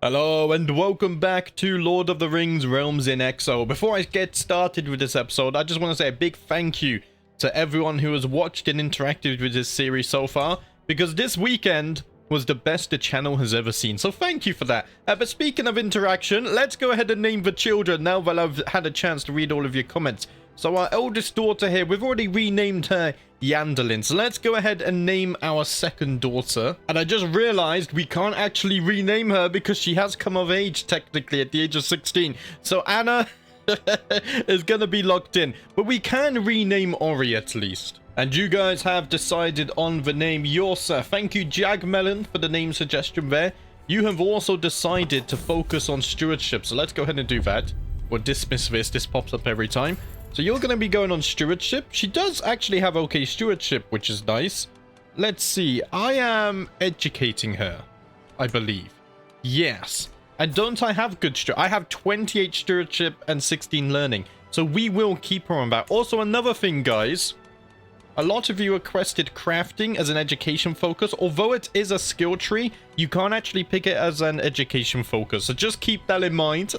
Hello and welcome back to Lord of the Rings Realms in Exile. Before I get started with this episode, I just want to say a big thank you to everyone who has watched and interacted with this series so far, because this weekend was the best the channel has ever seen, so thank you for that. But speaking of interaction, let's go ahead and name the children now that I've had a chance to read all of your comments. So our eldest daughter here, we've already renamed her Yandalin. So let's go ahead and name our second daughter. And I just realized we can't actually rename her because she has come of age technically at the age of 16. So Anna is going to be locked in. But we can rename Ori at least. And you guys have decided on the name Yorsa. Thank you, Jagmelon, for the name suggestion there. You have also decided to focus on stewardship. So let's go ahead and do that. We'll dismiss this. This pops up every time. So you're going to be going on stewardship. She does actually have okay stewardship, which is nice. Let's see. I am educating her, I believe. Yes. And don't I have good stewardship? I have 28 stewardship and 16 learning. So we will keep her on that. Also, another thing, guys. A lot of you requested crafting as an education focus. Although it is a skill tree, you can't actually pick it as an education focus. So just keep that in mind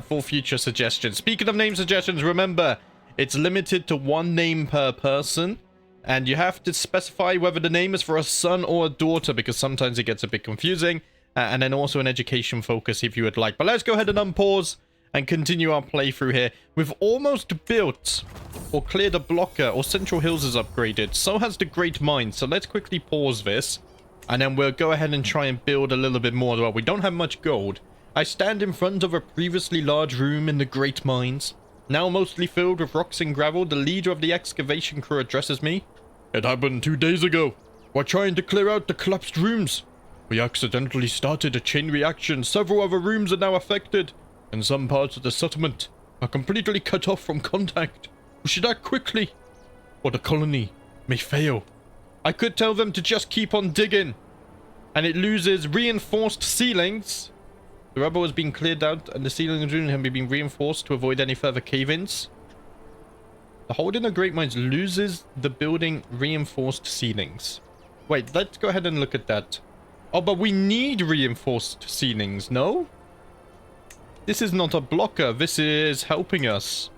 for future suggestions. Speaking of name suggestions, remember, it's limited to one name per person. And you have to specify whether the name is for a son or a daughter, because sometimes it gets a bit confusing. And then also an education focus if you would like. But let's go ahead and unpause and continue our playthrough here. We've almost built or cleared a blocker, or Central Hills is upgraded. So has the Great Mine. So let's quickly pause this. And then we'll go ahead and try and build a little bit more. Well, we don't have much gold. I stand in front of a previously large room in the Great Mines. Now mostly filled with rocks and gravel, the leader of the excavation crew addresses me. It happened 2 days ago. We're trying to clear out the collapsed rooms. We accidentally started a chain reaction. Several other rooms are now affected. And some parts of the settlement are completely cut off from contact. We should act quickly, or the colony may fail. I could tell them to just keep on digging. And it loses reinforced ceilings. The rubble has been cleared out, and the ceilings have been reinforced to avoid any further cave-ins. The holding of Great Mines loses the building reinforced ceilings. Wait, let's go ahead and look at that. Oh, but we need reinforced ceilings, no? This is not a blocker. This is helping us.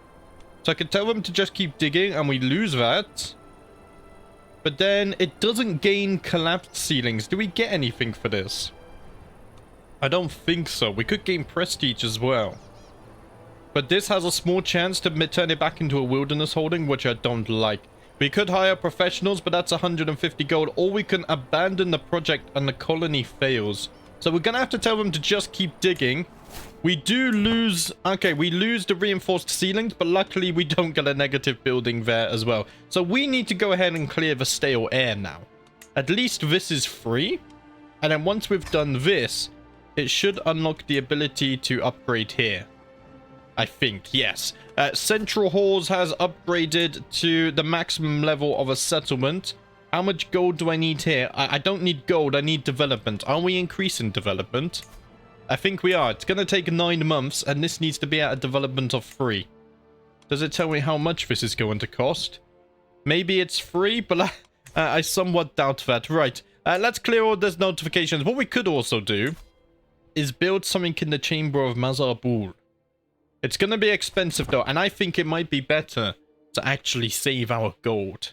So I could tell them to just keep digging and we lose that. But then it doesn't gain collapsed ceilings. Do we get anything for this? I don't think so. We could gain prestige as well. But this has a small chance to turn it back into a wilderness holding, which I don't like. We could hire professionals, but that's 150 gold. Or we can abandon the project and the colony fails. So we're going to have to tell them to just keep digging. We do lose... Okay, we lose the reinforced ceilings, but luckily we don't get a negative building there as well. So we need to go ahead and clear the stale air now. At least this is free. And then once we've done this, it should unlock the ability to upgrade here. I think, yes. Central Halls has upgraded to the maximum level of a settlement. How much gold do I need here? I don't need gold, I need development. Are we increasing development? I think we are. It's going to take 9 months, and this needs to be at a development of 3. Does it tell me how much this is going to cost? Maybe it's free, but I somewhat doubt that. Right, let's clear all those notifications. What we could also do is build something in the Chamber of Mazarbul. It's going to be expensive, though, and I think it might be better to actually save our gold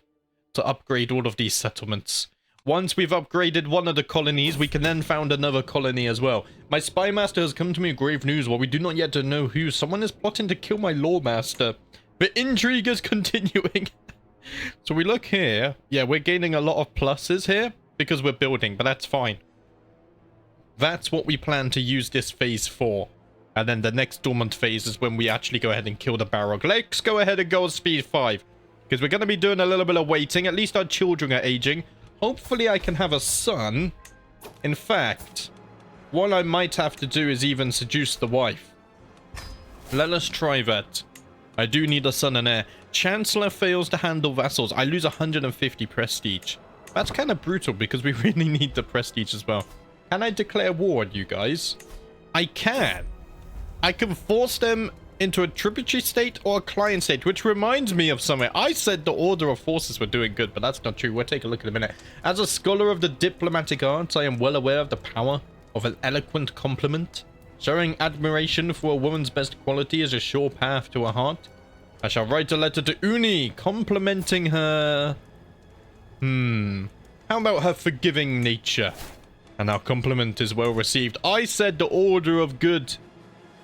to upgrade all of these settlements. Once we've upgraded one of the colonies, we can then found another colony as well. My spy master has come to me with grave news. While we do not yet know who, someone is plotting to kill my lore master. The intrigue is continuing. So we look here. Yeah, we're gaining a lot of pluses here because we're building, but that's fine. That's what we plan to use this phase for. And then the next dormant phase is when we actually go ahead and kill the Balrog. Let's go ahead and go on speed 5. Because we're going to be doing a little bit of waiting. At least our children are aging. Hopefully I can have a son. In fact, what I might have to do is even seduce the wife. Let us try that. I do need a son and heir. Chancellor fails to handle vassals. I lose 150 prestige. That's kind of brutal because we really need the prestige as well. Can I declare war on you guys? I can. I can force them into a tributary state or a client state, which reminds me of something. I said the order of forces were doing good, but that's not true. We'll take a look in a minute. As a scholar of the diplomatic arts, I am well aware of the power of an eloquent compliment. Showing admiration for a woman's best quality is a sure path to her heart. I shall write a letter to Uni, complimenting her... How about her forgiving nature? And our compliment is well received. I said the order of good,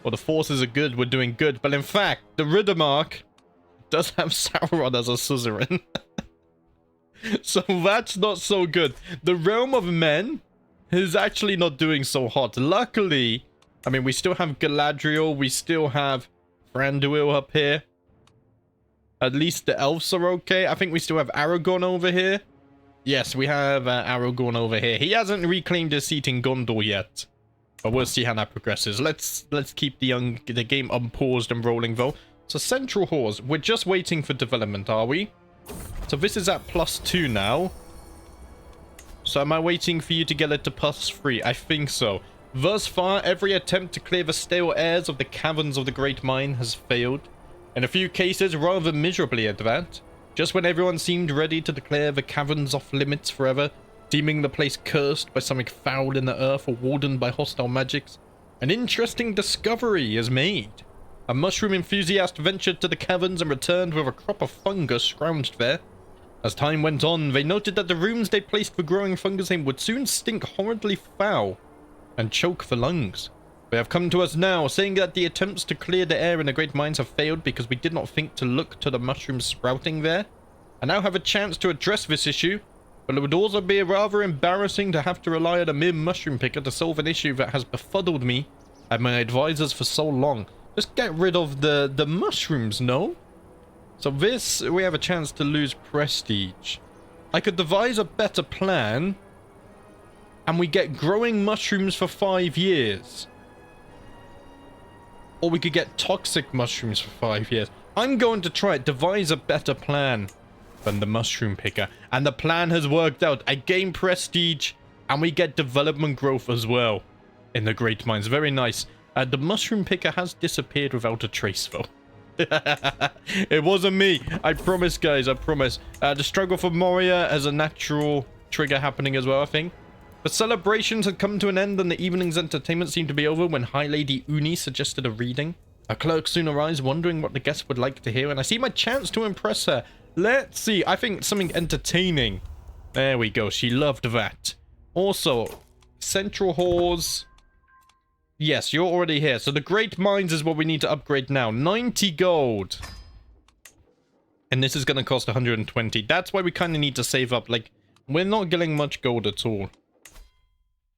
or the forces of good were doing good, but in fact, the Riddermark does have Sauron as a suzerain. So that's not so good. The realm of men is actually not doing so hot. Luckily, I mean, we still have Galadriel, we still have Thranduil up here. At least the elves are okay. I think we still have Aragorn over here. Yes, we have Aragorn over here. He hasn't reclaimed his seat in Gondor yet, but we'll see how that progresses. Let's keep the game unpaused and rolling though. So Central Halls, we're just waiting for development, are we? So this is at +2 now. So am I waiting for you to get it to +3? I think so. Thus far, every attempt to clear the stale airs of the caverns of the Great Mine has failed. In a few cases, rather miserably at that. Just when everyone seemed ready to declare the caverns off limits forever, deeming the place cursed by something foul in the earth or wardened by hostile magics, an interesting discovery is made. A mushroom enthusiast ventured to the caverns and returned with a crop of fungus scrounged there. As time went on, they noted that the rooms they placed for growing fungus in would soon stink horridly foul and choke the lungs. They have come to us now, saying that the attempts to clear the air in the Great Mines have failed because we did not think to look to the mushrooms sprouting there. I now have a chance to address this issue, but it would also be rather embarrassing to have to rely on a mere mushroom picker to solve an issue that has befuddled me and my advisors for so long. Just get rid of the mushrooms, no? So this, we have a chance to lose prestige. I could devise a better plan, and we get growing mushrooms for 5 years. Or we could get toxic mushrooms for 5 years. I'm going to try it. Devise a better plan than the mushroom picker. And the plan has worked out. I gain prestige and we get development growth as well in the Great Mines. Very nice. The mushroom picker has disappeared without a trace though. It wasn't me. I promise, guys. I promise. The struggle for Moria has a natural trigger happening as well, I think. The celebrations had come to an end and the evening's entertainment seemed to be over when High Lady Uni suggested a reading. A clerk soon arrives, wondering what the guests would like to hear, and I see my chance to impress her. Let's see. I think something entertaining. There we go. She loved that. Also, Central Halls. Yes, you're already here. So the Great Mines is what we need to upgrade now. 90 gold. And this is going to cost 120. That's why we kind of need to save up. Like, we're not getting much gold at all.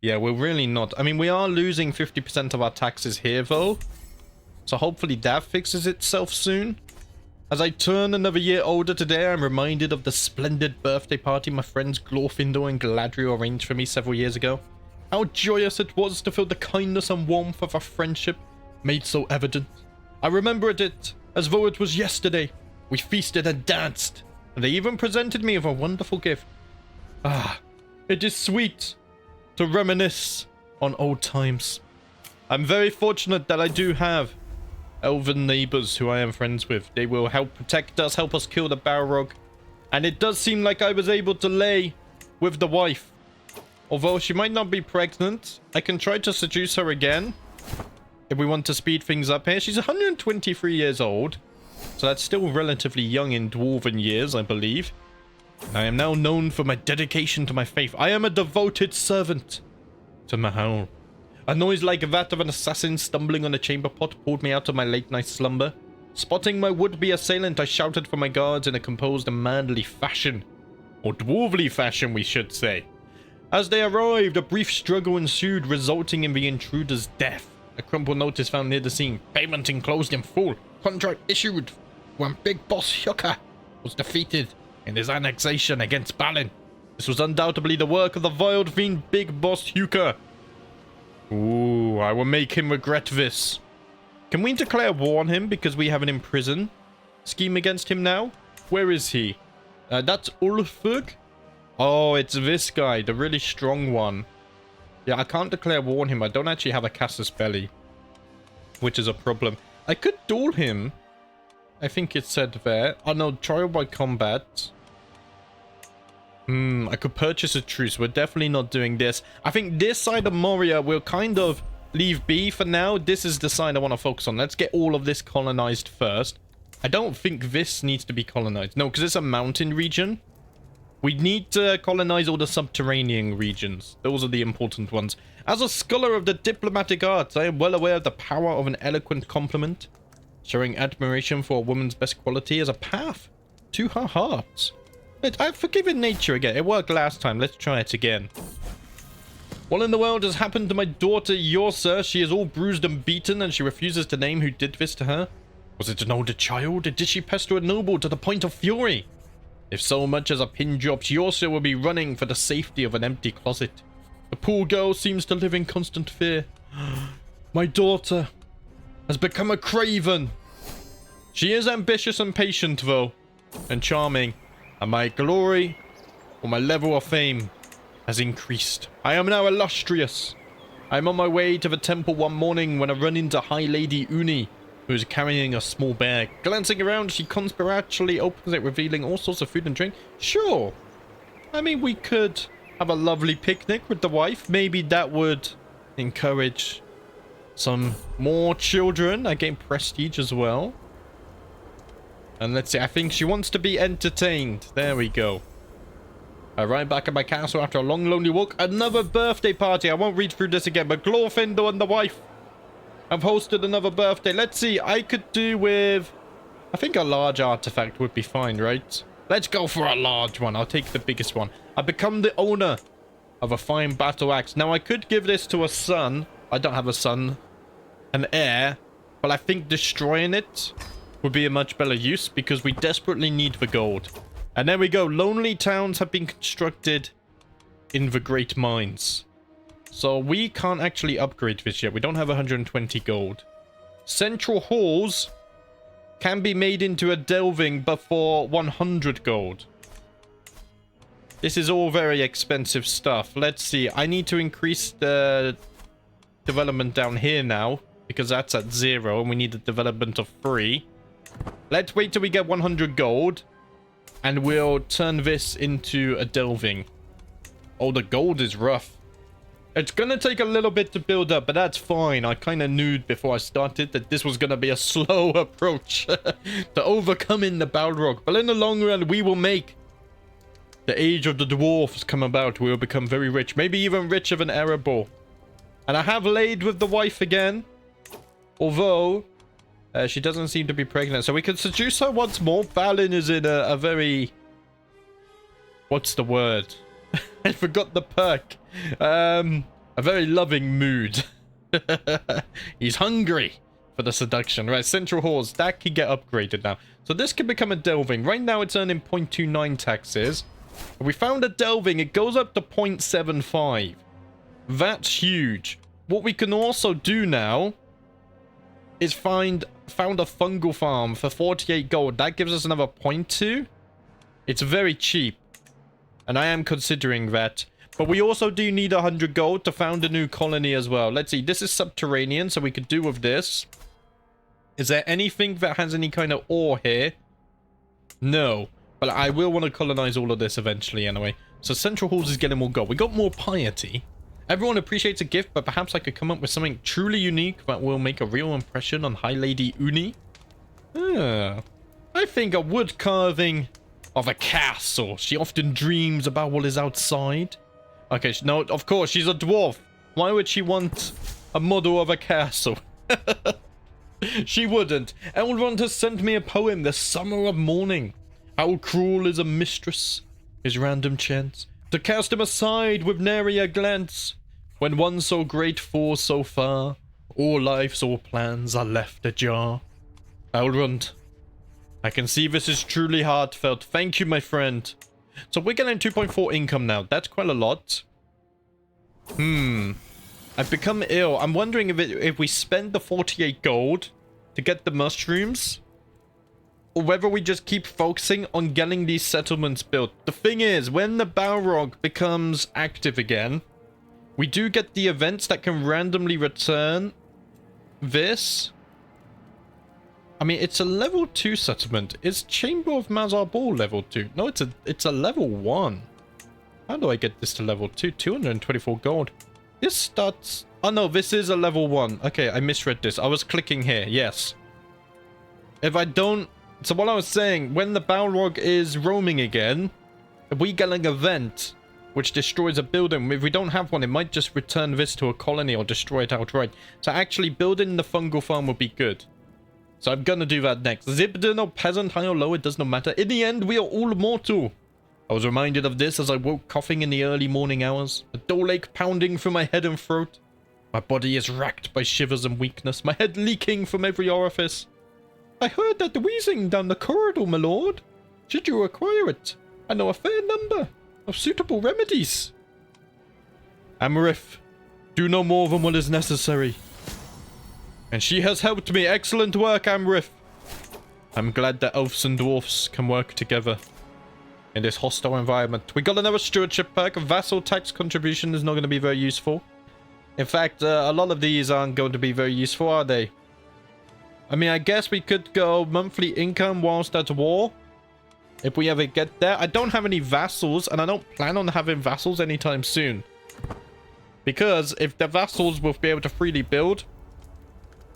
Yeah, we're really not. I mean, we are losing 50% of our taxes here, though. So hopefully that fixes itself soon. As I turn another year older today, I'm reminded of the splendid birthday party my friends Glorfindel and Galadriel arranged for me several years ago. How joyous it was to feel the kindness and warmth of our friendship made so evident. I remembered it as though it was yesterday. We feasted and danced, and they even presented me with a wonderful gift. Ah, it is sweet to reminisce on old times. I'm very fortunate that I do have elven neighbors who I am friends with. They will help protect us, help us kill the Balrog. And it does seem like I was able to lay with the wife. Although she might not be pregnant, I can try to seduce her again if we want to speed things up here. She's 123 years old, so that's still relatively young in dwarven years, I believe. I am now known for my dedication to my faith. I am a devoted servant to Mahal. A noise like that of an assassin stumbling on a chamber pot pulled me out of my late night slumber. Spotting my would-be assailant, I shouted for my guards in a composed and manly fashion. Or dwarvely fashion, we should say. As they arrived, a brief struggle ensued, resulting in the intruder's death. A crumpled notice found near the scene. Payment enclosed in full. Contract issued when Big Boss Hyuka was defeated in his annexation against Balin. This was undoubtedly the work of the vile fiend Big Boss Hyuka. Ooh, I will make him regret this. Can we declare war on him because we have an imprison scheme against him now? Where is he? That's Ulfug? Oh, it's this guy, the really strong one. Yeah, I can't declare war on him. I don't actually have a Casus Belli, which is a problem. I could duel him. I think it said there. Oh no, trial by combat. I could purchase a truce. We're definitely not doing this. I think this side of Moria will kind of leave be for now. This is the side I want to focus on. Let's get all of this colonized first. I don't think this needs to be colonized. No, because it's a mountain region. We need to colonize all the subterranean regions. Those are the important ones. As a scholar of the diplomatic arts, I am well aware of the power of an eloquent compliment. Showing admiration for a woman's best quality is a path to her heart. I've forgiven nature again. It worked last time. Let's try it again. What in the world has happened to my daughter, Yorsa? She is all bruised and beaten, and she refuses to name who did this to her. Was it an older child? Did she pester a noble to the point of fury? If so much as a pin drops, Yorsa will be running for the safety of an empty closet. The poor girl seems to live in constant fear. My daughter has become a craven. She is ambitious and patient, though, and charming. And my glory, or my level of fame, has increased. I am now illustrious. I am on my way to the temple one morning when I run into High Lady Uni, who is carrying a small bag. Glancing around, she conspiratorially opens it, revealing all sorts of food and drink. Sure. I mean, we could have a lovely picnic with the wife. Maybe that would encourage some more children. I gain prestige as well. And let's see, I think she wants to be entertained. There we go. I arrive back at my castle after a long, lonely walk. Another birthday party. I won't read through this again, but Glorfindel and the wife have hosted another birthday. Let's see, I could do with... I think a large artifact would be fine, right? Let's go for a large one. I'll take the biggest one. I become the owner of a fine battle axe. Now, I could give this to a son. I don't have a son. An heir. But I think destroying it would be a much better use because we desperately need the gold. And there we go. Lonely towns have been constructed in the great mines. So we can't actually upgrade this yet. We don't have 120 gold. Central halls can be made into a delving, but for 100 gold. This is all very expensive stuff. Let's see. I need to increase the development down here now, because that's at 0, and we need a development of 3. Let's wait till we get 100 gold, and we'll turn this into a delving. Oh, the gold is rough. It's gonna take a little bit to build up, but that's fine. I kind of knew before I started that this was gonna be a slow approach to overcoming the Balrog. But in the long run, we will make the age of the dwarves come about. We will become very rich, maybe even richer than Erebor. And I have laid with the wife again, although she doesn't seem to be pregnant, so we can seduce her once more. Balin is in a very... What's the word? I forgot the perk. A very loving mood. He's hungry for the seduction. Right, central halls. That can get upgraded now. So this can become a delving. Right now it's earning 0.29 taxes. We found a delving. It goes up to 0.75. That's huge. What we can also do now is found a fungal farm for 48 gold. That gives us another 0.2. It's very cheap. And I am considering that. But we also do need 100 gold to found a new colony as well. Let's see. This is subterranean, so we could do with this. Is there anything that has any kind of ore here? No. But I will want to colonize all of this eventually anyway. So Central Halls is getting more gold. We got more piety. Everyone appreciates a gift, but perhaps I could come up with something truly unique that will make a real impression on High Lady Uni. I think a wood carving of a castle. She often dreams about what is outside. Okay, no, of course, she's a dwarf. Why would she want a model of a castle? She wouldn't. Elrond has sent me a poem, The Summer of Morning. How cruel is a mistress, his random chance, to cast him aside with nary a glance. When one so great falls so far, all life's all plans are left ajar. Elrond, I can see this is truly heartfelt. Thank you, my friend. So we're getting 2.4 income now. That's quite a lot. I've become ill. I'm wondering if we spend the 48 gold to get the mushrooms, or whether we just keep focusing on getting these settlements built. The thing is, when the Balrog becomes active again, we do get the events that can randomly return this. I mean, it's a level 2 settlement. Is Chamber of Mazar Ball level 2? No, it's a level 1. How do I get this to level 2? 224 gold. This starts... Oh no, this is a level 1. Okay, I misread this. I was clicking here. Yes. If I don't... So what I was saying, when the Balrog is roaming again, if we get an event which destroys a building, if we don't have one, it might just return this to a colony or destroy it outright. So actually building the fungal farm would be good. So I'm gonna do that next. Zibden or peasant, high or low, it does not matter. In the end, we are all mortal. I was reminded of this as I woke coughing in the early morning hours. A dull ache pounding through my head and throat. My body is racked by shivers and weakness, my head leaking from every orifice. I heard that wheezing down the corridor, my lord. Should you require it, I know a fair number of suitable remedies. Amarith, do no more than what is necessary. And she has helped me. Excellent work, Amarith. I'm glad that elves and dwarfs can work together in this hostile environment. We got another stewardship perk. Vassal tax contribution is not going to be very useful. In fact, a lot of these aren't going to be very useful, are they? I mean, I guess we could go monthly income whilst at war, if we ever get there. I don't have any vassals, and I don't plan on having vassals anytime soon. Because if the vassals will be able to freely build,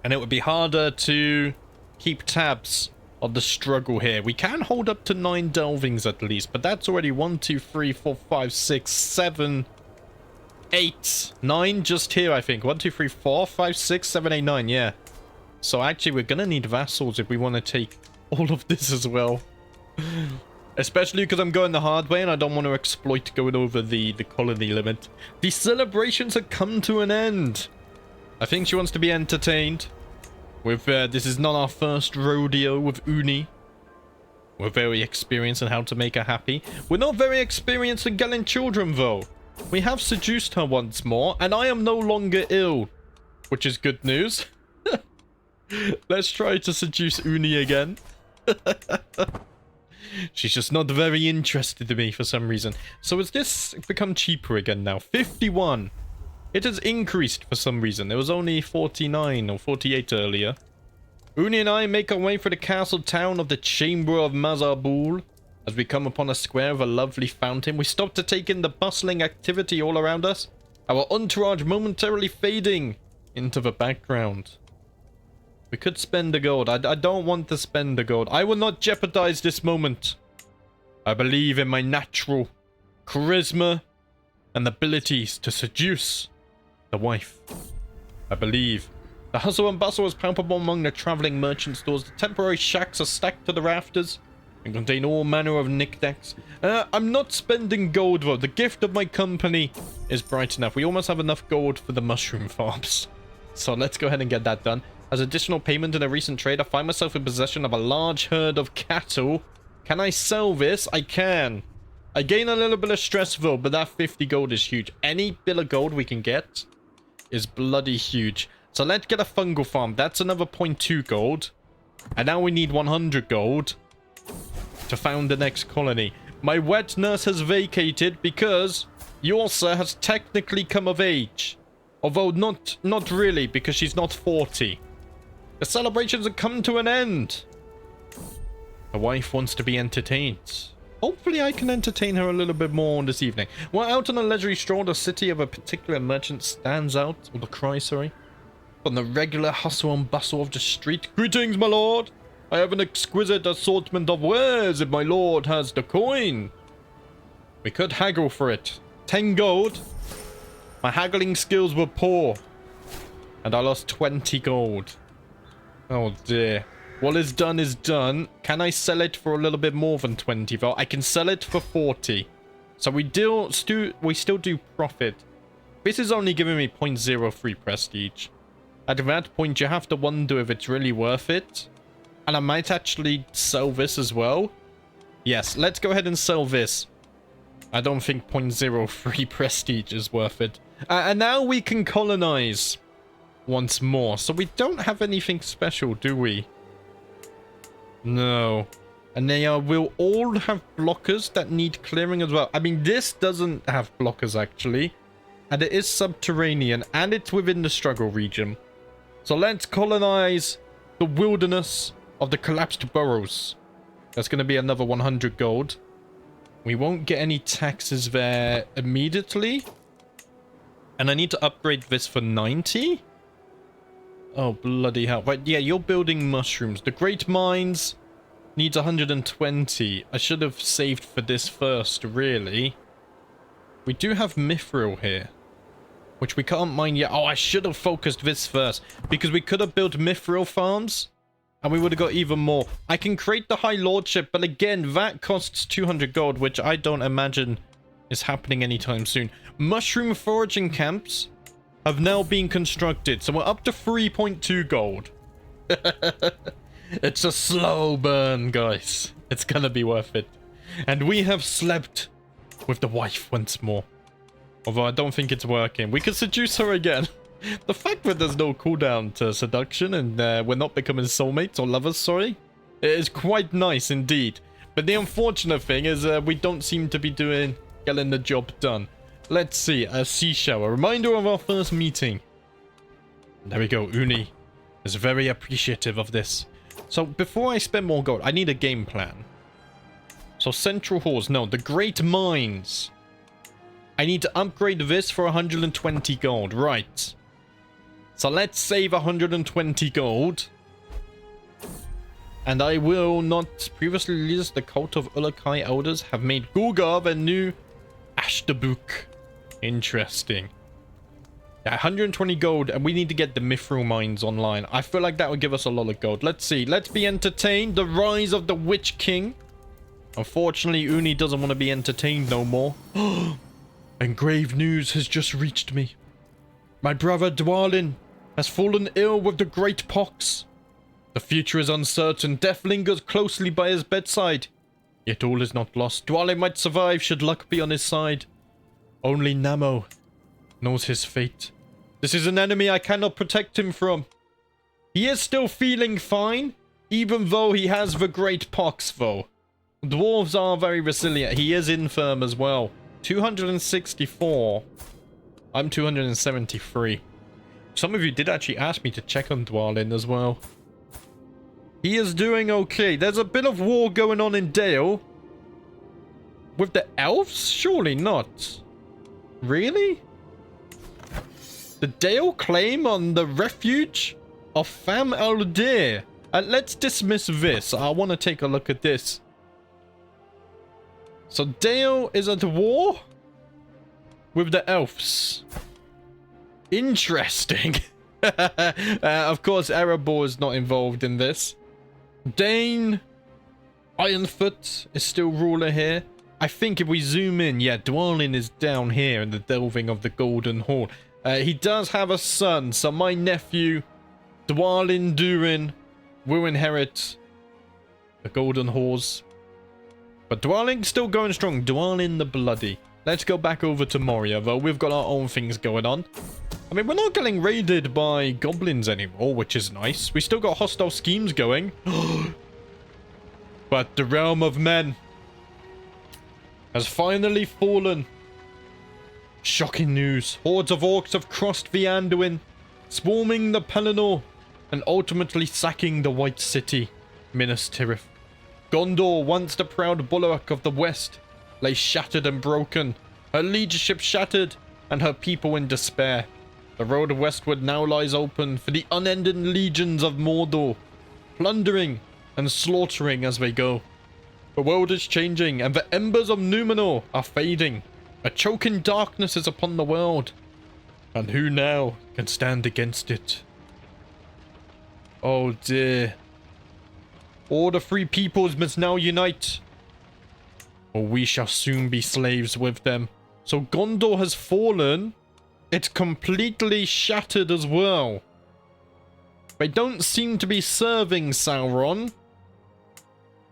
and it would be harder to keep tabs on the struggle here. We can hold up to 9 delvings at least, but that's already 1, 2, 3, 4, 5, 6, 7, 8, 9 just here, I think. 1, 2, 3, 4, 5, 6, 7, 8, 9, yeah. So actually, we're gonna need vassals if we want to take all of this as well. Especially because I'm going the hard way and I don't want to exploit going over the colony limit. The celebrations have come to an end. I think she wants to be entertained. With this is not our first rodeo with Uni. We're very experienced in how to make her happy. We're not very experienced in getting children though. We have seduced her once more, and I am no longer ill, which is good news. Let's try to seduce Uni again. She's just not very interested in me for some reason. So has this become cheaper again now? 51. It has increased for some reason. There was only 49 or 48 earlier. Uni and I make our way for the castle town of the Chamber of Mazarbul. As we come upon a square of a lovely fountain, we stop to take in the bustling activity all around us. Our entourage momentarily fading into the background. We could spend the gold. I don't want to spend the gold. I will not jeopardize this moment. I believe in my natural charisma and abilities to seduce the wife. I believe. The hustle and bustle is palpable among the traveling merchant stores. The temporary shacks are stacked to the rafters and contain all manner of knickknacks. I'm not spending gold though. The gift of my company is bright enough. We almost have enough gold for the mushroom farms. So let's go ahead and get that done. As additional payment in a recent trade, I find myself in possession of a large herd of cattle. Can I sell this? I can. I gain a little bit of stress though, but that 50 gold is huge. Any bit of gold we can get is bloody huge. So let's get a fungal farm. That's another 0.2 gold. And now we need 100 gold to found the next colony. My wet nurse has vacated because Yorsa has technically come of age. Although not really, because she's not 40. The celebrations have come to an end. The wife wants to be entertained. Hopefully I can entertain her a little bit more this evening. While out on a leisurely stroll, the city of a particular merchant stands out, or the cry, sorry, from the regular hustle and bustle of the street. Greetings, my lord. I have an exquisite assortment of wares if my lord has the coin. We could haggle for it. 10 gold. My haggling skills were poor. And I lost 20 gold. Oh dear. What is done is done. Can I sell it for a little bit more than 20? Well, I can sell it for 40. So we still do profit. This is only giving me 0.03 prestige. At that point, you have to wonder if it's really worth it. And I might actually sell this as well. Yes, let's go ahead and sell this. I don't think 0.03 prestige is worth it. And now we can colonize once more. So we don't have anything special, do we? No. And they will all have blockers that need clearing as well. I mean, this doesn't have blockers, actually. And it is subterranean. And it's within the struggle region. So let's colonize the wilderness of the collapsed burrows. That's going to be another 100 gold. We won't get any taxes there immediately. And I need to upgrade this for 90. Oh, bloody hell. Right, yeah, you're building mushrooms. The Great Mines needs 120. I should have saved for this first, really. We do have Mithril here, which we can't mine yet. Oh, I should have focused this first, because we could have built Mithril farms, and we would have got even more. I can create the High Lordship, but again, that costs 200 gold, which I don't imagine is happening anytime soon. Mushroom foraging camps have now been constructed, so we're up to 3.2 gold. It's a slow burn, guys. It's gonna be worth it. And we have slept with the wife once more. Although I don't think it's working. We could seduce her again. The fact that there's no cooldown to seduction and we're not becoming soulmates or lovers, sorry, it is quite nice indeed. But the unfortunate thing is we don't seem to be getting the job done. Let's see, a seashell, a reminder of our first meeting. There we go, Uni is very appreciative of this. So before I spend more gold, I need a game plan. So central halls, no, the Great Mines. I need to upgrade this for 120 gold, right. So let's save 120 gold. And I will not previously release the cult of Ulakai elders have made Gulgar their new Ashtabuk. Interesting. Yeah, 120 gold, and we need to get the Mithril mines online. I feel like that would give us a lot of gold. Let's see. Let's be entertained. The rise of the Witch King. Unfortunately, Uni doesn't want to be entertained no more. And grave news has just reached me. My brother Dwalin has fallen ill with the great pox. The future is uncertain. Death lingers closely by his bedside. Yet all is not lost. Dwalin might survive should luck be on his side. Only Namo knows his fate. This is an enemy I cannot protect him from. He is still feeling fine, even though he has the great pox, though. Dwarves are very resilient. He is infirm as well. 264. I'm 273. Some of you did actually ask me to check on Dwalin as well. He is doing okay. There's a bit of war going on in Dale. With the elves? Surely not. Really? The Dale claim on the refuge of Fam Aldir. Let's dismiss this. I want to take a look at this. So Dale is at war with the elves. Interesting. Of course, Erebor is not involved in this. Dane Ironfoot is still ruler here. I think if we zoom in, yeah, Dwalin is down here in the delving of the Golden Hall. He does have a son, so my nephew, Dwalin Durin, will inherit the Golden Halls. But Dwalin's still going strong. Dwalin the Bloody. Let's go back over to Moria, though. We've got our own things going on. I mean, we're not getting raided by goblins anymore, which is nice. We still got hostile schemes going. But the realm of men has finally fallen. Shocking news. Hordes of orcs have crossed the Anduin, swarming the Pelennor, and ultimately sacking the White City, Minas Tirith. Gondor, once the proud bulwark of the West, lay shattered and broken, her leadership shattered, and her people in despair. The road westward now lies open for the unending legions of Mordor, plundering and slaughtering as they go. The world is changing, and the embers of Numenor are fading. A choking darkness is upon the world, and who now can stand against it? Oh dear. All the free peoples must now unite, or we shall soon be slaves with them. So Gondor has fallen. It's completely shattered as well. They don't seem to be serving Sauron,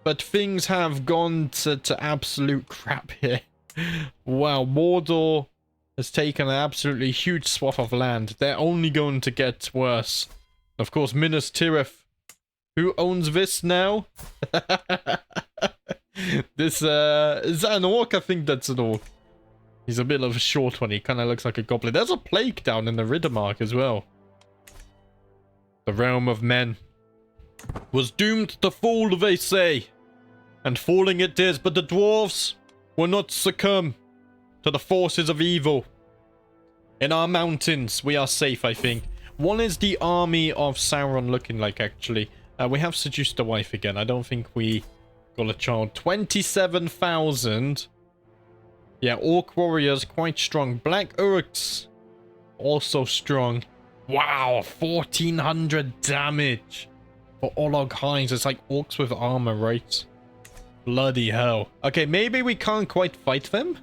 but things have gone to absolute crap here. Wow, Mordor has taken an absolutely huge swath of land. They're only going to get worse. Of course, Minas Tirith. Who owns this now? This, is that an orc? I think that's an orc. He's a bit of a short one. He kind of looks like a goblin. There's a plague down in the Riddermark as well. The realm of men was doomed to fall, they say. And falling it is, but the dwarves will not succumb to the forces of evil. In our mountains, we are safe, I think. What is the army of Sauron looking like, actually? We have seduced a wife again. I don't think we got a child. 27,000. Yeah, orc warriors, quite strong. Black orcs, also strong. Wow, 1,400 damage for Olog Hinds. It's like orcs with armor, right? Bloody hell. Okay, maybe we can't quite fight them.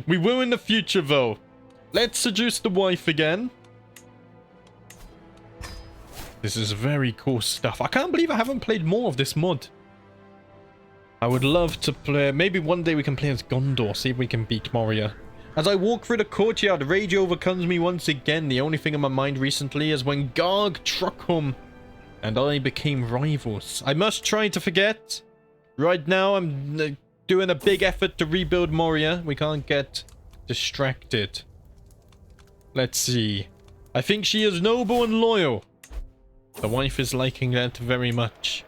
We will in the future, though. Let's seduce the wife again. This is very cool stuff. I can't believe I haven't played more of this mod. I would love to play... Maybe one day we can play as Gondor. See if we can beat Moria. As I walk through the courtyard, rage overcomes me once again. The only thing in my mind recently is when Garg Truckham and I became rivals. I must try to forget. Right now, I'm doing a big effort to rebuild Moria. We can't get distracted. Let's see. I think she is noble and loyal. The wife is liking that very much.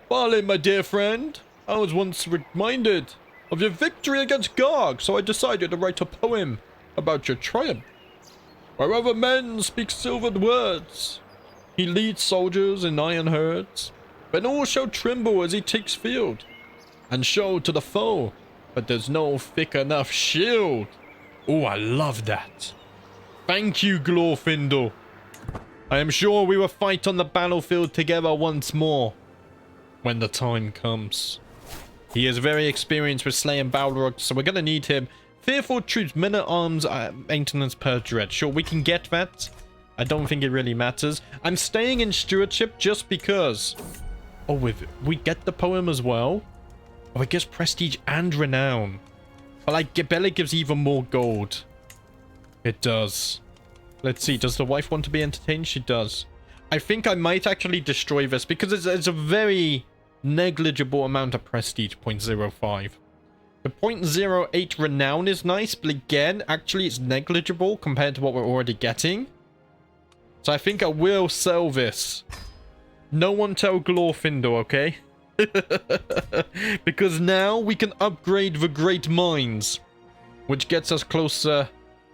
Balin, my dear friend, I was once reminded of your victory against Garg, so I decided to write a poem about your triumph. Wherever men speak silvered words, he leads soldiers in iron herds. Then all shall tremble as he takes field, and show to the foe, but there's no thick enough shield. Oh, I love that. Thank you, Glorfindel. I am sure we will fight on the battlefield together once more, when the time comes. He is very experienced with slaying Balrog, so we're going to need him. Fearful troops, men-at-arms, maintenance per dread. Sure, we can get that. I don't think it really matters. I'm staying in stewardship just because. Oh, we get the poem as well. Oh, it gives prestige and renown. But like, Bella gives even more gold. It does. Let's see, does the wife want to be entertained? She does. I think I might actually destroy this because it's a very negligible amount of prestige, 0.05. The 0.08 renown is nice, but again, actually it's negligible compared to what we're already getting. So I think I will sell this. No one tell Glorfindel, okay? Because now we can upgrade the Great Mines, which gets us closer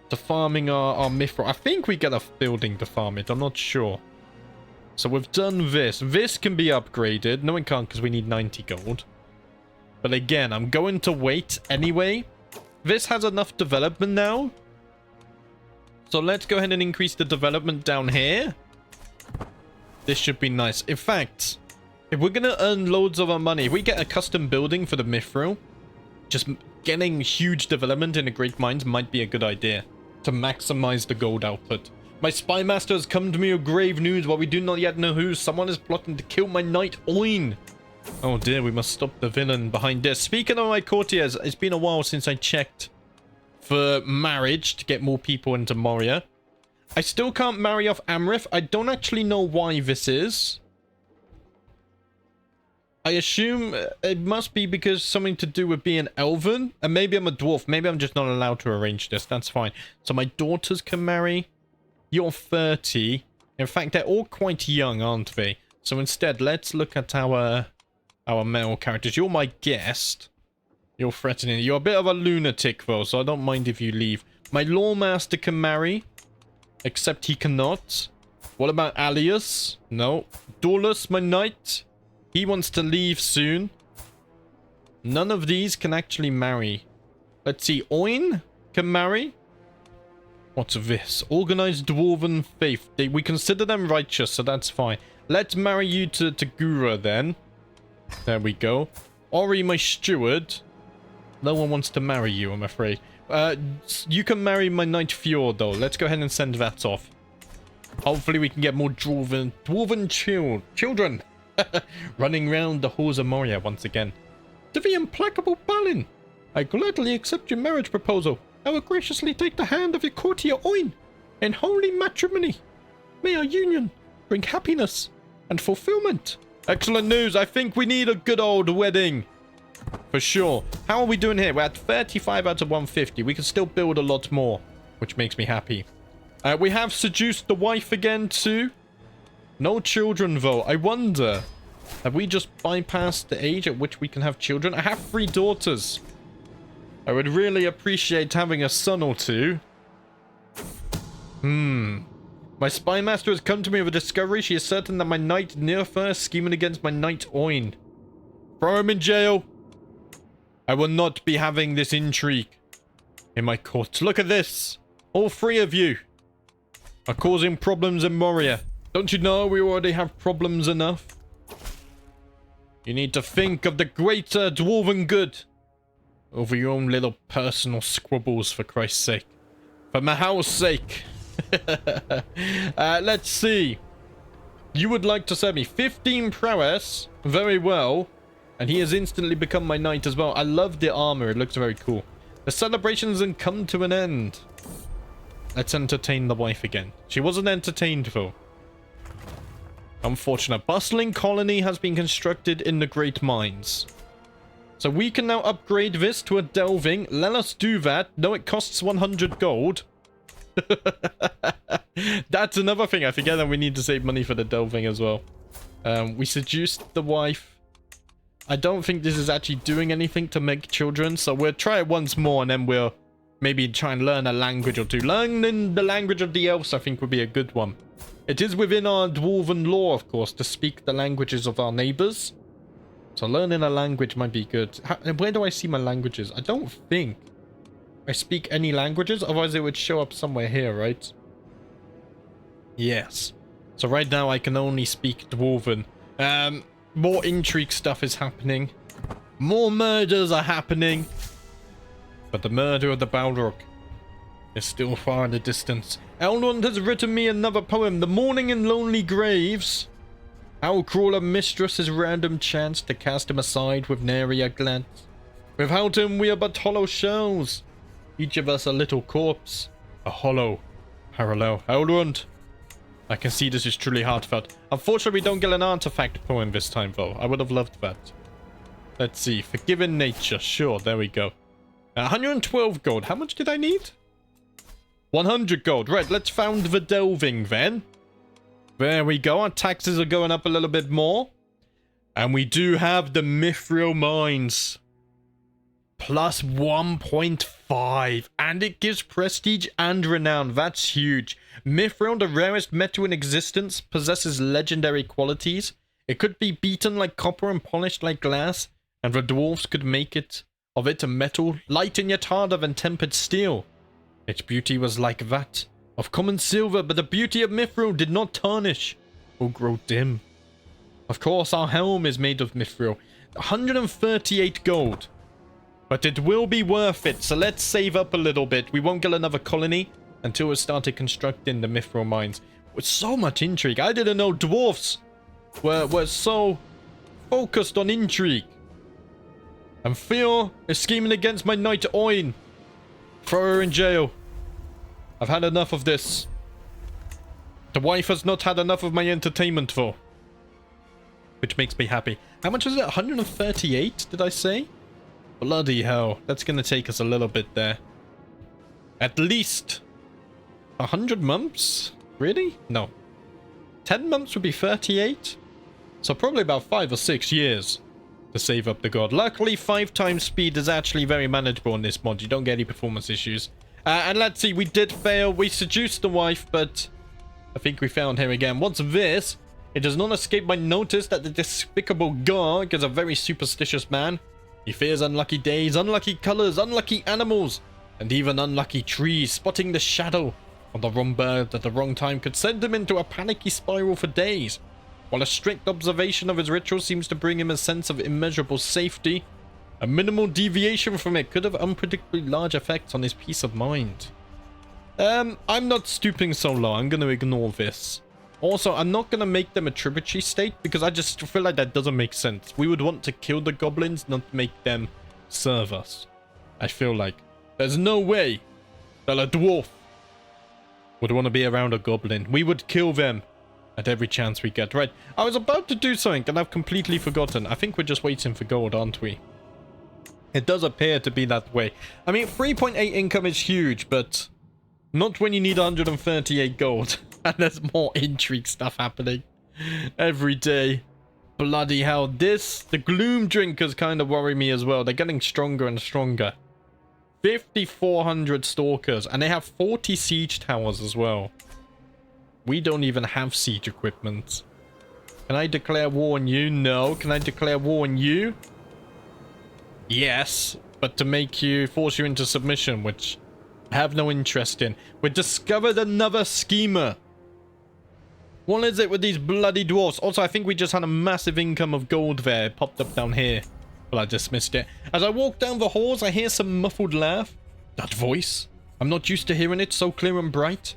to farming our mithril. I think we get a building to farm it. I'm not sure. So we've done this. This can be upgraded. No, it can't because we need 90 gold. But again, I'm going to wait anyway. This has enough development now. So let's go ahead and increase the development down here. This should be nice. In fact, if we're going to earn loads of our money, if we get a custom building for the mithril, just getting huge development in the Great Mines might be a good idea to maximize the gold output. My spy master has come to me with grave news, while we do not yet know who. Someone is plotting to kill my knight Oin. Oh dear, we must stop the villain behind this. Speaking of my courtiers, it's been a while since I checked for marriage to get more people into Moria. I still can't marry off Amrith. I don't actually know why this is. I assume it must be because something to do with being elven. And maybe I'm a dwarf. Maybe I'm just not allowed to arrange this. That's fine. So my daughters can marry. You're 30. In fact, they're all quite young, aren't they? So instead, let's look at our male characters. You're my guest. You're threatening. You're a bit of a lunatic, though, so I don't mind if you leave. My lawmaster can marry. Except he cannot. What about Alias? No. Dorlus, my knight. He wants to leave soon. None of these can actually marry. Let's see. Oin can marry. What's this? Organized Dwarven Faith. We consider them righteous, so that's fine. Let's marry you to Gura then. There we go. Ori, my steward. No one wants to marry you, I'm afraid. You can marry my knight Fjord, though. Let's go ahead and send that off. Hopefully we can get more dwarven children. Running round the halls of Moria once again. To the implacable Balin, I gladly accept your marriage proposal. I will graciously take the hand of your courtier Oin in holy matrimony. May our union bring happiness and fulfillment. Excellent news. I think we need a good old wedding. For sure. How are we doing here? We're at 35 out of 150. We can still build a lot more, which makes me happy. We have seduced the wife again too. No children, though. I wonder Have we just bypassed the age at which we can have children? I have 3 daughters. I would really appreciate having a son or 2. My spy master has come to me with a discovery. She is certain that my knight Nirfa is scheming against my knight Oin. Throw him in jail. I will not be having this intrigue in my court. Look at this. All 3 of you are causing problems in Moria. Don't you know we already have problems enough? You need to think of the greater dwarven good over your own little personal squabbles, for Christ's sake. For Mahal's sake. Let's see. You would like to serve me 15 prowess. Very well. And he has instantly become my knight as well. I love the armor. It looks very cool. The celebrations have come to an end. Let's entertain the wife again. She wasn't entertained though. Unfortunate. Bustling colony has been constructed in the Great Mines. So we can now upgrade this to a delving. Let us do that. No, it costs 100 gold. That's another thing. I forget that we need to save money for the delving as well. We seduced the wife. I don't think this is actually doing anything to make children. So we'll try it once more and then we'll maybe try and learn a language or 2. Learning the language of the elves I think would be a good one. It is within our dwarven law, of course, to speak the languages of our neighbors. So learning a language might be good. Where do I see my languages? I don't think I speak any languages. Otherwise it would show up somewhere here, right? Yes. So right now I can only speak dwarven. More intrigue stuff is happening. More murders are happening. But the murder of the Balrog is still far in the distance. Elrond has written me another poem. The Morning in Lonely Graves. How cruel a mistress is random chance to cast him aside with nary a glance. Without him we are but hollow shells. Each of us a little corpse. A hollow parallel. Elrond, I can see this is truly heartfelt. Unfortunately, we don't get an artifact poem this time, though. I would have loved that. Let's see. Forgiven nature. Sure, there we go. 112 gold. How much did I need? 100 gold. Right, let's found the delving then. There we go. Our taxes are going up a little bit more. And we do have the Mithril Mines. Plus 1.5. And it gives prestige and renown. That's huge. Mithril, the rarest metal in existence, possesses legendary qualities. It could be beaten like copper and polished like glass. And the dwarves could make it of it a metal light and yet harder than tempered steel. Its beauty was like that of common silver, but the beauty of Mithril did not tarnish or grow dim. Of course, our helm is made of Mithril. 138 gold. But it will be worth it, so let's save up a little bit. We won't get another colony until we started constructing the Mithril Mines. With so much intrigue. I didn't know dwarfs were so focused on intrigue. And Theo is scheming against my knight Oin. Throw her in jail. I've had enough of this. The wife has not had enough of my entertainment though. Which makes me happy. How much is it? 138, did I say? Bloody hell. That's going to take us a little bit there. At least 100 months? Really? No. 10 months would be 38? So probably about 5 or 6 years to save up the god. Luckily, 5 times speed is actually very manageable in this mod. You don't get any performance issues. And let's see, we did fail. We seduced the wife, but I think we found him again. What's this? It does not escape my notice that the despicable Garg is a very superstitious man. He fears unlucky days, unlucky colors, unlucky animals, and even unlucky trees. Spotting the shadow of the wrong bird at the wrong time could send him into a panicky spiral for days. While a strict observation of his ritual seems to bring him a sense of immeasurable safety, a minimal deviation from it could have unpredictably large effects on his peace of mind. I'm not stooping so low. I'm going to ignore this. Also, I'm not going to make them a tributary state because I just feel like that doesn't make sense. We would want to kill the goblins, not make them serve us. I feel like there's no way that a dwarf would want to be around a goblin. We would kill them at every chance we get. Right, I was about to do something and I've completely forgotten. I think we're just waiting for gold, aren't we? It does appear to be that way. I mean, 3.8 income is huge, but not when you need 138 gold. And there's more intrigue stuff happening every day. Bloody hell. The Gloom Drinkers kind of worry me as well. They're getting stronger and stronger. 5,400 Stalkers. And they have 40 Siege Towers as well. We don't even have siege equipment. Can I declare war on you? No. Can I declare war on you? Yes. But to force you into submission, which I have no interest in. We discovered another schemer. What is it with these bloody dwarfs? Also, I think we just had a massive income of gold there. It popped up down here. Well, I dismissed it. As I walk down the halls, I hear some muffled laugh. That voice? I'm not used to hearing it so clear and bright.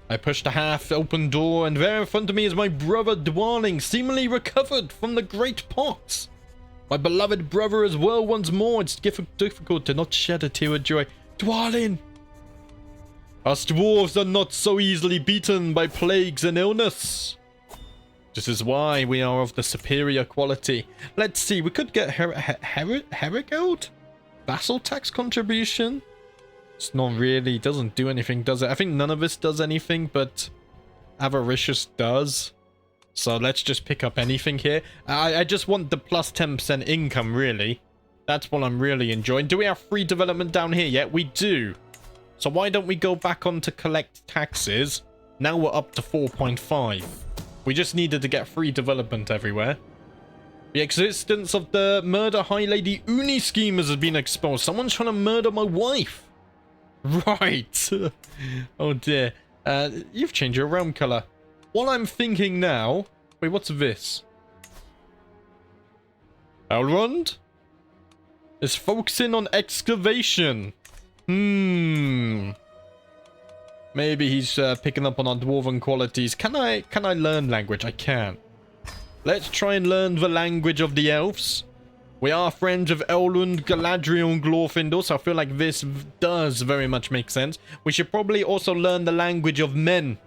I push the half-open door, and there in front of me is my brother Dwarling, seemingly recovered from the great pox. My beloved brother as well once more. It's difficult to not shed a tear of joy. Dwarling! Us dwarves are not so easily beaten by plagues and illness. This is why we are of the superior quality. Let's see, we could get Herigeld? Vassal tax contribution? It's not really, doesn't do anything, does it? I think none of this does anything, but Avaricious does. So let's just pick up anything here. I just want the plus 10% income, really. That's what I'm really enjoying. Do we have free development down here yet? We do. So why don't we go back on to collect taxes? Now we're up to 4.5. We just needed to get free development everywhere. The existence of the murder High Lady Uni schemers has been exposed. Someone's trying to murder my wife. Right. Oh dear. You've changed your realm color. What I'm thinking now... Wait, what's this? Elrond? Is focusing on excavation. Maybe he's picking up on our dwarven qualities. Can I learn language? I can. Let's try and learn the language of the elves. We are friends of Elrond, Galadriel, and Glorfindel, so I feel like this does very much make sense. We should probably also learn the language of men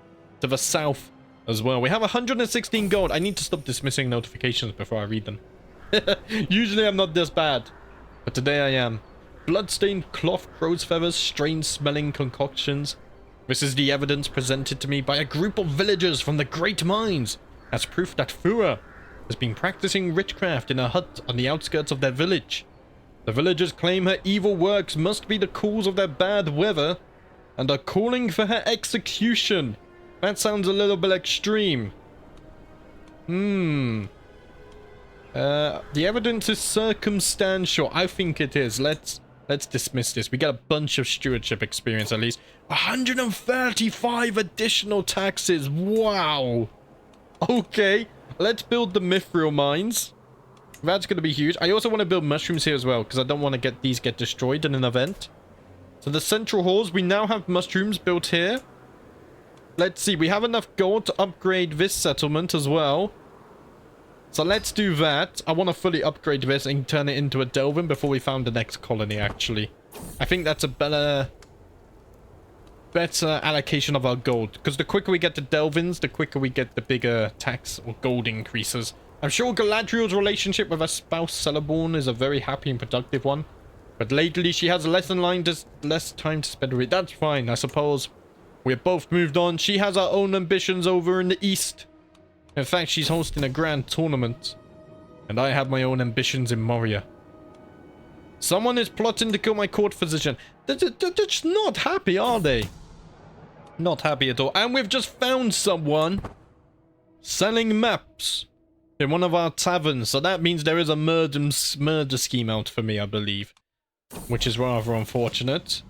to the south as well. We have 116 gold. I need to stop dismissing notifications before I read them. Usually I'm not this bad, but today I am. Bloodstained cloth, crow's feathers, strange smelling concoctions. This is the evidence presented to me by a group of villagers from the Great Mines as proof that Fura has been practicing witchcraft in a hut on the outskirts of their village. The villagers claim her evil works must be the cause of their bad weather and are calling for her execution. That sounds a little bit extreme. The evidence is circumstantial. I think it is. Let's dismiss this. We got a bunch of stewardship experience at least. 135 additional taxes. Wow. Okay. Let's build the mithril mines. That's going to be huge. I also want to build mushrooms here as well, because I don't want to get these destroyed in an event. So the central halls, we now have mushrooms built here. Let's see. We have enough gold to upgrade this settlement as well. So let's do that. I want to fully upgrade this and turn it into a Delvin before we found the next colony, actually. I think that's a better allocation of our gold. Because the quicker we get the Delvins, the quicker we get the bigger tax or gold increases. I'm sure Galadriel's relationship with her spouse Celeborn is a very happy and productive one. But lately she has less time to spend with it. That's fine, I suppose. We're both moved on. She has her own ambitions over in the east. In fact, she's hosting a grand tournament. And I have my own ambitions in Moria. Someone is plotting to kill my court physician. They're just not happy, are they? Not happy at all. And we've just found someone selling maps in one of our taverns. So that means there is a murder scheme out for me, I believe. Which is rather unfortunate.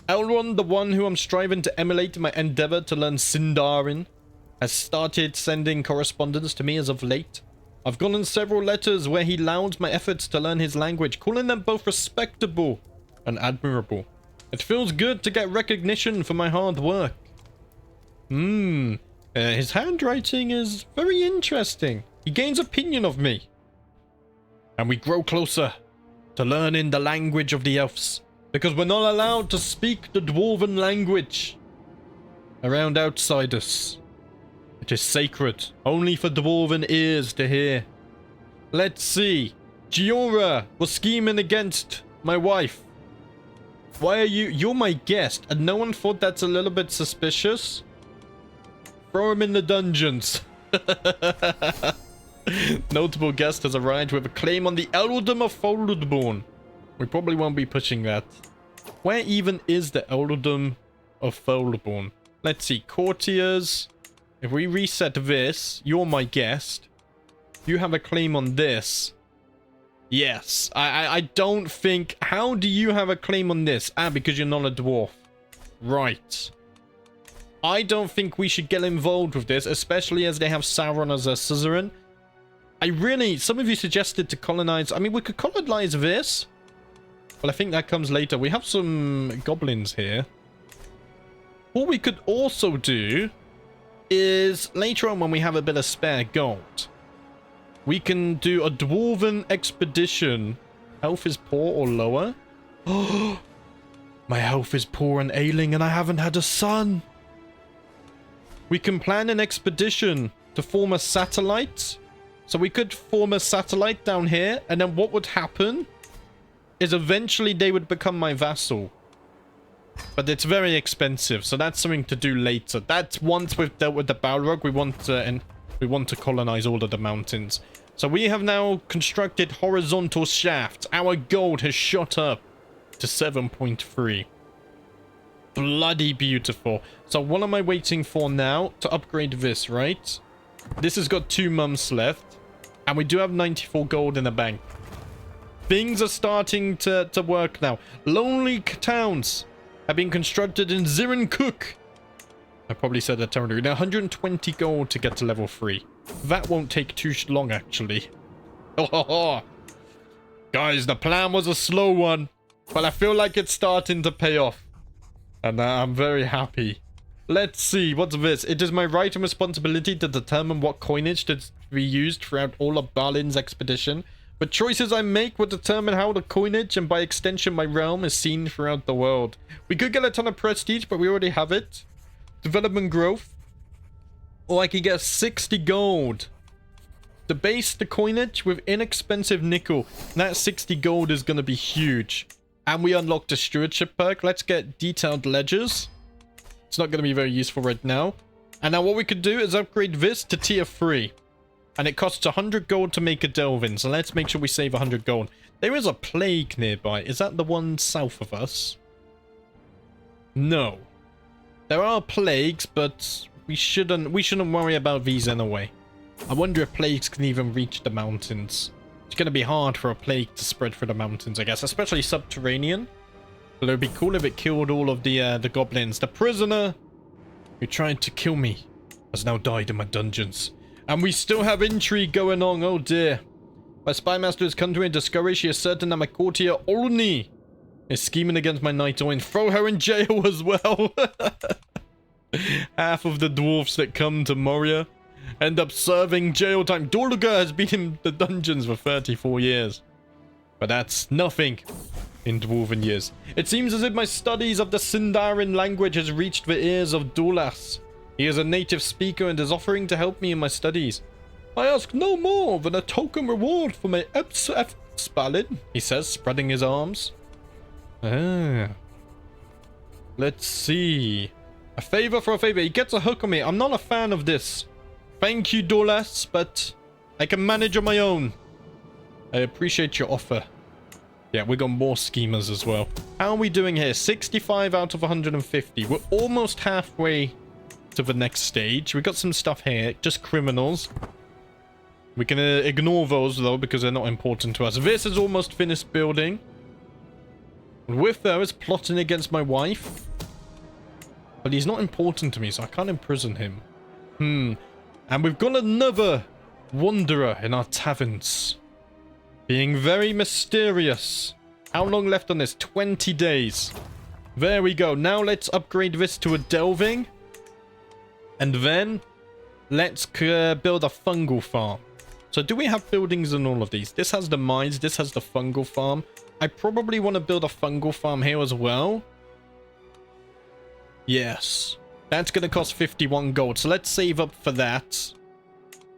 Elrond, the one who I'm striving to emulate in my endeavor to learn Sindarin, has started sending correspondence to me as of late. I've gotten several letters where he lauds my efforts to learn his language, calling them both respectable and admirable. It feels good to get recognition for my hard work. His handwriting is very interesting. He gains opinion of me. And we grow closer to learning the language of the elves, because we're not allowed to speak the dwarven language around outsiders. It is sacred, only for dwarven ears to hear. Let's see. Giora was scheming against my wife. Why are you... You're my guest, and no one thought that's a little bit suspicious? Throw him in the dungeons. Notable guest has arrived with a claim on the Eldom of Foldborn. We probably won't be pushing that. Where even is the Eldom of Foldborn? Let's see. Courtiers. If we reset this, you're my guest. You have a claim on this. Yes. I don't think... How do you have a claim on this? Ah, because you're not a dwarf. Right. I don't think we should get involved with this, especially as they have Sauron as a suzerain. Some of you suggested to colonize... I mean, we could colonize this. Well, I think that comes later. We have some goblins here. What we could also do is later on when we have a bit of spare gold, we can do a dwarven expedition. Health is poor or lower. Oh, my health is poor and ailing and I haven't had a son. We can plan an expedition to form a satellite. So we could form a satellite down here, and then what would happen is eventually they would become my vassal. But it's very expensive, so that's something to do later. That's once we've dealt with the Balrog, we want to colonize all of the mountains. So we have now constructed horizontal shafts. Our gold has shot up to 7.3. Bloody beautiful. So what am I waiting for now? To upgrade this, right? This has got 2 months left. And we do have 94 gold in the bank. Things are starting to work now. Lonely towns have been constructed in Zirin-Cook. I probably said that terribly. Now 120 gold to get to level 3. That won't take too long, actually. Oh, guys, the plan was a slow one. But I feel like it's starting to pay off. And I'm very happy. Let's see, what's this? It is my right and responsibility to determine what coinage to be used throughout all of Balin's expedition. The choices I make will determine how the coinage, and by extension my realm, is seen throughout the world. We could get a ton of prestige, but we already have it. Development growth. Or I could get 60 gold. Debase the coinage with inexpensive nickel. That 60 gold is going to be huge. And we unlocked a stewardship perk. Let's get detailed ledgers. It's not going to be very useful right now. And now what we could do is upgrade this to tier 3. And it costs 100 gold to make a delve-in. So let's make sure we save 100 gold. There is a plague nearby. Is that the one south of us? No. There are plagues, but we shouldn't worry about these anyway. I wonder if plagues can even reach the mountains. It's going to be hard for a plague to spread through the mountains, I guess. Especially subterranean. But it would be cool if it killed all of the goblins. The prisoner who tried to kill me has now died in my dungeons. And we still have intrigue going on. Oh dear. My spy master has come to me discouraged. She is certain that my courtier Olni is scheming against my knight Owen. Throw her in jail as well. Half of the dwarfs that come to Moria end up serving jail time. Dorluga has been in the dungeons for 34 years. But that's nothing in dwarven years. It seems as if my studies of the Sindarin language has reached the ears of Dulas. He is a native speaker and is offering to help me in my studies. I ask no more than a token reward for my efforts, Balin, he says, spreading his arms. Ah. Let's see. A favor for a favor. He gets a hook on me. I'm not a fan of this. Thank you, Dolas, but I can manage on my own. I appreciate your offer. Yeah, we got more schemers as well. How are we doing here? 65 out of 150. We're almost halfway to the next stage. We got some stuff here. Just criminals. We can ignore those, though, because they're not important to us. This is almost finished building. With there is plotting against my wife. But he's not important to me, so I can't imprison him. And we've got another wanderer in our taverns. Being very mysterious. How long left on this? 20 days. There we go. Now let's upgrade this to a delving. And then let's build a fungal farm. So do we have buildings in all of these? This has the mines. This has the fungal farm. I probably want to build a fungal farm here as well. Yes. That's going to cost 51 gold. So let's save up for that.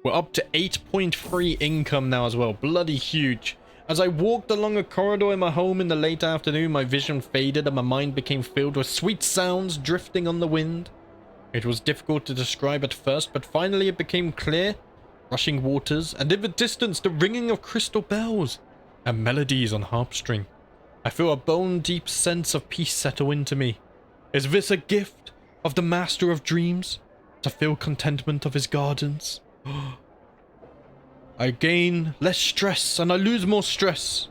We're up to 8.3 income now as well. Bloody huge. As I walked along a corridor in my home in the late afternoon, my vision faded and my mind became filled with sweet sounds drifting on the wind. It was difficult to describe at first, but finally it became clear. rushing waters, and in the distance the ringing of crystal bells and melodies on harp string. I feel a bone-deep sense of peace settle into me. Is this a gift of the master of dreams, to feel contentment of his gardens? I gain less stress and I lose more stress.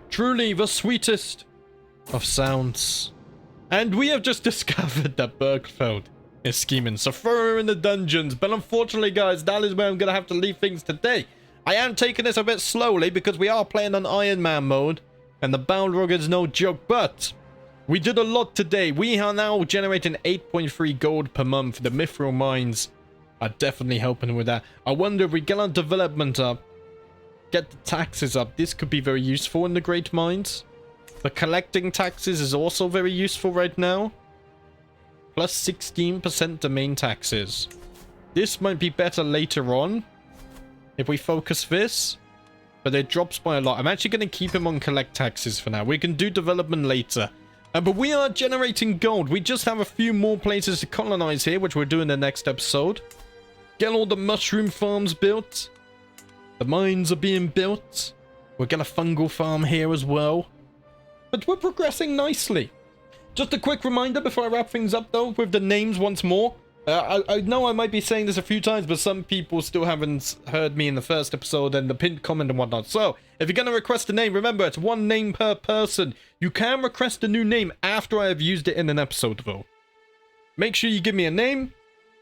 Truly the sweetest of sounds. And we have just discovered that Bergfeld is scheming, so throw her in the dungeons. But unfortunately, guys, that is where I'm going to have to leave things today. I am taking this a bit slowly because we are playing on Iron Man mode, and the Balrog is no joke, but we did a lot today. We are now generating 8.3 gold per month. The mithril mines are definitely helping with that. I wonder if we get our development up, get the taxes up. This could be very useful in the Great Mines. The collecting taxes is also very useful right now. Plus 16% domain taxes. This might be better later on if we focus this, but it drops by a lot. I'm actually going to keep him on collect taxes for now. We can do development later. But we are generating gold. We just have a few more places to colonize here, which we'll do in the next episode. Get all the mushroom farms built. The mines are being built. We'll get a fungal farm here as well. But we're progressing nicely. Just a quick reminder before I wrap things up, though, with the names once more. I know I might be saying this a few times, but some people still haven't heard me in the first episode and the pinned comment and whatnot. So, if you're going to request a name, remember, it's one name per person. You can request a new name after I have used it in an episode, though. Make sure you give me a name,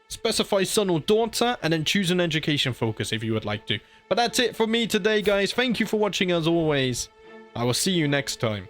specify son or daughter, and then choose an education focus if you would like to. But that's it for me today, guys. Thank you for watching as always. I will see you next time.